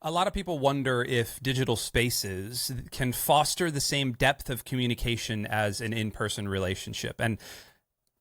A lot of people wonder if digital spaces can foster the same depth of communication as an in-person relationship. And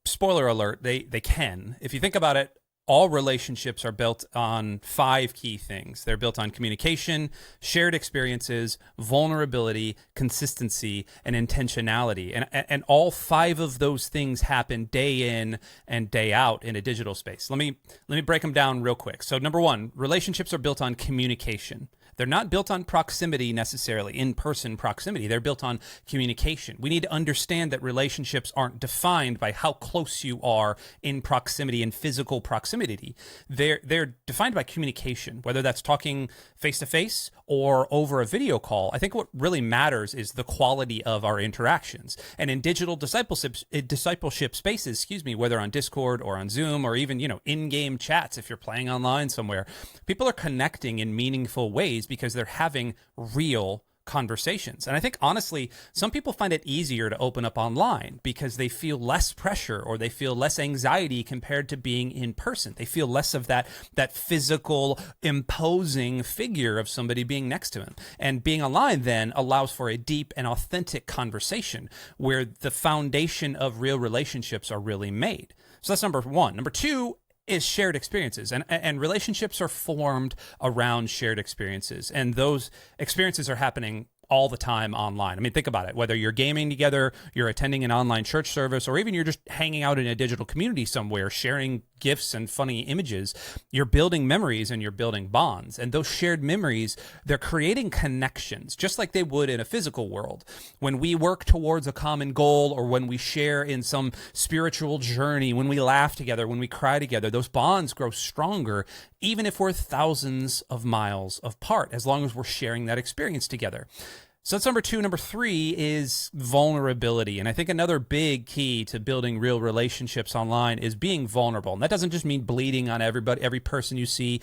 spoiler alert, they can. If you think about it, all relationships are built on 5 key things. They're built on communication, shared experiences, vulnerability, consistency, and intentionality. And all 5 of those things happen day in and day out in a digital space. Let me break them down real quick. So number 1, relationships are built on communication. They're not built on proximity necessarily, in-person proximity. They're built on communication. We need to understand that relationships aren't defined by how close you are in proximity and physical proximity. They're defined by communication, whether that's talking face-to-face or over a video call. I think what really matters is the quality of our interactions. And in digital discipleship spaces, whether on Discord or on Zoom or even, in-game chats, if you're playing online somewhere, people are connecting in meaningful ways because they're having real conversations. And I think, honestly, some people find it easier to open up online because they feel less pressure or they feel less anxiety compared to being in person. They feel less of that physical, imposing figure of somebody being next to them. And being online then allows for a deep and authentic conversation where the foundation of real relationships are really made. So that's number 1. Number 2 is shared experiences, and relationships are formed around shared experiences, and those experiences are happening all the time online. I mean, think about it. Whether you're gaming together, you're attending an online church service, or even you're just hanging out in a digital community somewhere, sharing gifs and funny images, you're building memories and you're building bonds. And those shared memories, they're creating connections, just like they would in a physical world. When we work towards a common goal, or when we share in some spiritual journey, when we laugh together, when we cry together, those bonds grow stronger, even if we're thousands of miles apart, as long as we're sharing that experience together. So that's number 2. Number 3 is vulnerability. And I think another big key to building real relationships online is being vulnerable. And that doesn't just mean bleeding on every person you see,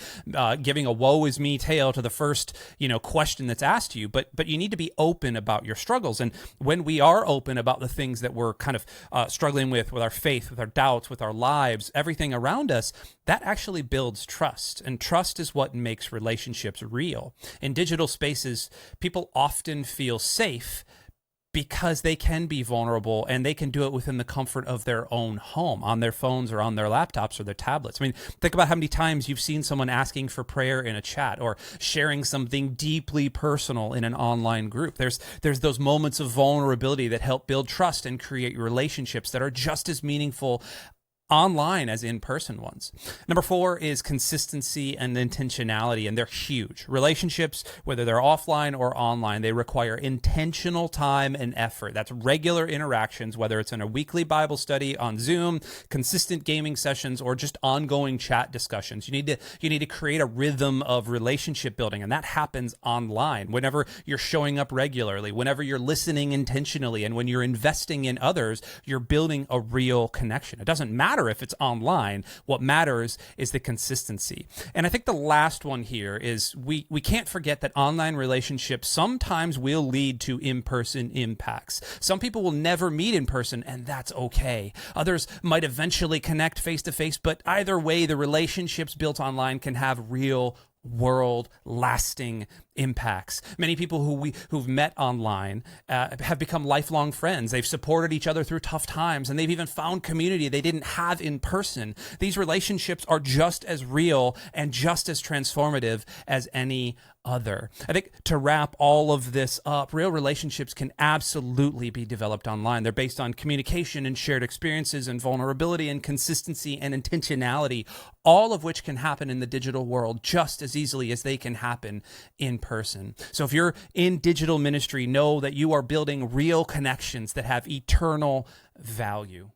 giving a woe is me tale to the first, question that's asked to you, but you need to be open about your struggles. And when we are open about the things that we're kind of struggling with our faith, with our doubts, with our lives, everything around us, that actually builds trust. And trust is what makes relationships real. In digital spaces, people often feel safe because they can be vulnerable and they can do it within the comfort of their own home, on their phones or on their laptops or their tablets. I mean, think about how many times you've seen someone asking for prayer in a chat or sharing something deeply personal in an online group. There's those moments of vulnerability that help build trust and create relationships that are just as meaningful online as in-person ones. Number 4 is consistency and intentionality, and they're huge. Relationships, whether they're offline or online, they require intentional time and effort. That's regular interactions, whether it's in a weekly Bible study on Zoom, consistent gaming sessions, or just ongoing chat discussions. You need to create a rhythm of relationship building, and that happens online. Whenever you're showing up regularly, whenever you're listening intentionally, and when you're investing in others, you're building a real connection. It doesn't matter if it's online. What matters is the consistency. And I think the last one here is we can't forget that online relationships sometimes will lead to in-person impacts. Some people will never meet in person, and that's okay. Others might eventually connect face-to-face, but either way, the relationships built online can have real world-lasting impacts. Many people who've met online have become lifelong friends. They've supported each other through tough times, and they've even found community they didn't have in person. These relationships are just as real and just as transformative as any other. I think to wrap all of this up, real relationships can absolutely be developed online. They're based on communication and shared experiences and vulnerability and consistency and intentionality, all of which can happen in the digital world just as easily as they can happen in person. So if you're in digital ministry, know that you are building real connections that have eternal value.